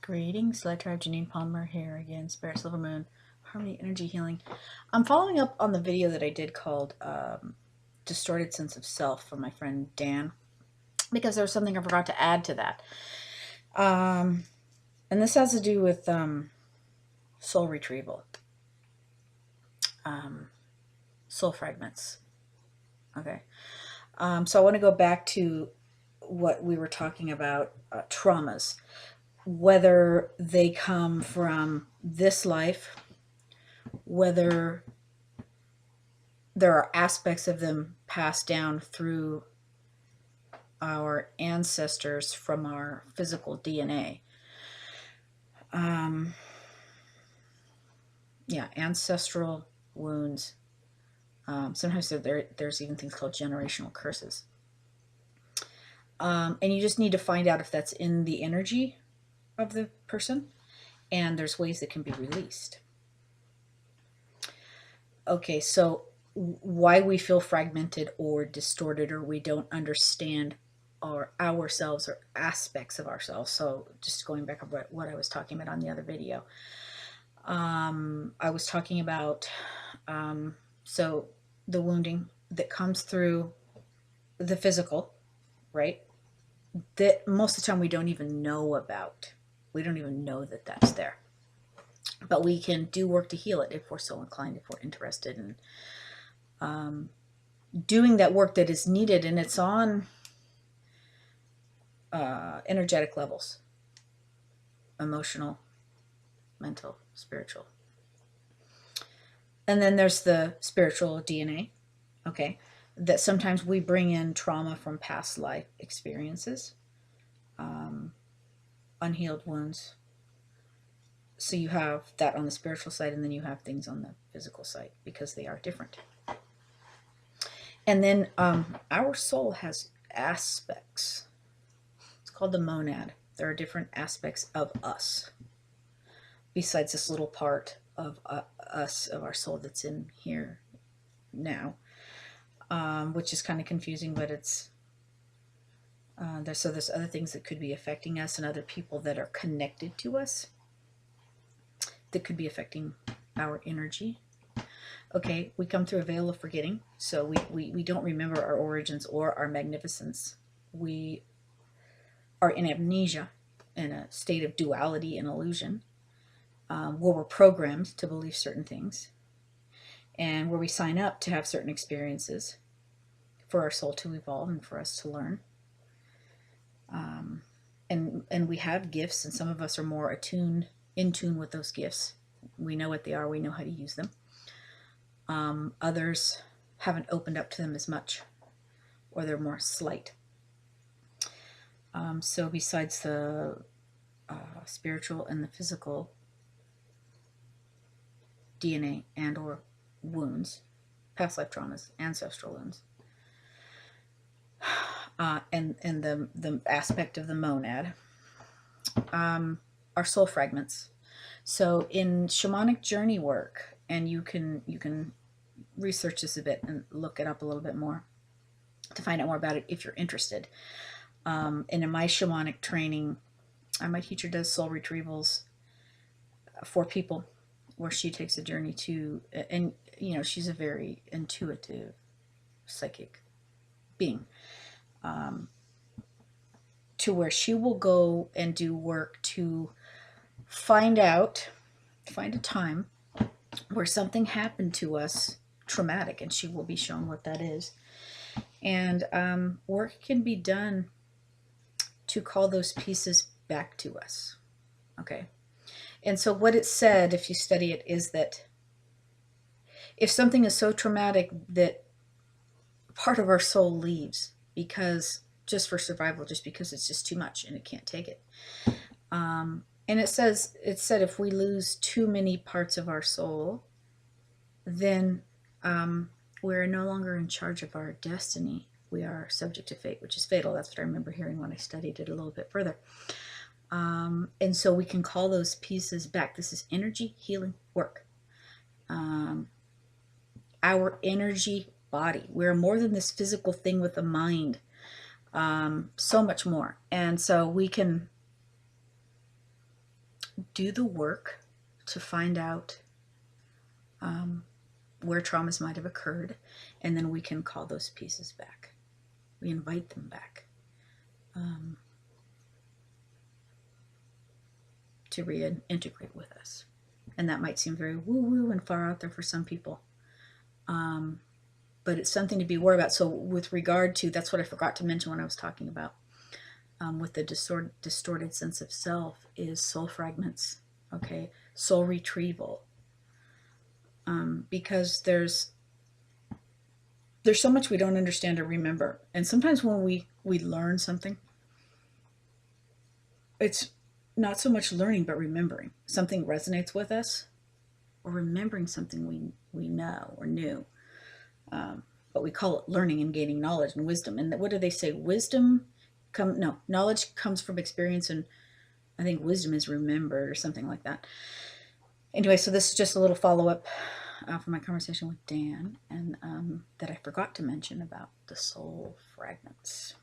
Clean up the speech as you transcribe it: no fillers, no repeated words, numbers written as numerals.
Greetings, Light Tribe. Janine Palmer here again, Spirit Silver Moon, Harmony Energy Healing. I'm following up on the video that I did called Distorted Sense of Self from my friend Dan, because there was something I forgot to add to that. And this has to do with soul retrieval, soul fragments. Okay. So I want to go back to what we were talking about, traumas, whether they come from this life, whether there are aspects of them passed down through our ancestors from our physical DNA. Ancestral wounds. Sometimes there's even things called generational curses. And you just need to find out if that's in the energy of the person, and there's ways that can be released. Okay, so why we feel fragmented or distorted, or we don't understand ourselves or aspects of ourselves. So just going back over what I was talking about on the other video. I was talking about so the wounding that comes through the physical, right? That most of the time we don't even know about. We don't even know that that's there. But we can do work to heal it if we're so inclined, if we're interested in doing that work that is needed, and it's on energetic levels: emotional, mental, spiritual. And then there's the spiritual DNA, okay, that sometimes we bring in trauma from past life experiences, unhealed wounds. So you have that on the spiritual side, and then you have things on the physical side, because they are different. And then our soul has aspects. It's called the monad. There are different aspects of us, besides this little part of us, of our soul that's in here now, which is kind of confusing, but it's there's other things that could be affecting us, and other people that are connected to us that could be affecting our energy. Okay, we come through a veil of forgetting, so we don't remember our origins or our magnificence. We are in amnesia, in a state of duality and illusion, where we're programmed to believe certain things, and where we sign up to have certain experiences for our soul to evolve and for us to learn. And we have gifts, and some of us are more in tune with those gifts. We know what they are, we know how to use them. Others haven't opened up to them as much, or they're more slight. So besides the spiritual and the physical DNA and or wounds, past life traumas, ancestral wounds, and the aspect of the monad, are soul fragments. So in shamanic journey work, and you can research this a bit and look it up a little bit more to find out more about it if you're interested. And in my shamanic training, my teacher does soul retrievals for people, where she takes a journey to, and she's a very intuitive, psychic being, to where she will go and do work to find a time where something happened to us traumatic, and she will be shown what that is. And work can be done to call those pieces back to us. Okay. And so what it said, if you study it, is that if something is so traumatic that part of our soul leaves, because just for survival, just because it's just too much and it can't take it. And it said if we lose too many parts of our soul, then we're no longer in charge of our destiny. We are subject to fate, which is fatal. That's what I remember hearing when I studied it a little bit further. And so we can call those pieces back. This is energy healing work. Our energy body. We're more than this physical thing with a mind. So much more. And so we can do the work to find out where traumas might have occurred, and then we can call those pieces back. We invite them back to reintegrate with us. And that might seem very woo-woo and far out there for some people. But it's something to be aware about. So with regard to, that's what I forgot to mention when I was talking about with the distorted sense of self, is soul fragments, okay? Soul retrieval. Because there's so much we don't understand or remember. And sometimes when we learn something, it's not so much learning, but remembering. Something resonates with us, or remembering something we know or knew. But we call it learning and gaining knowledge and wisdom. And what do they say? Knowledge comes from experience, and I think wisdom is remembered or something like that. Anyway, so this is just a little follow-up from my conversation with Dan, and that I forgot to mention about the soul fragments.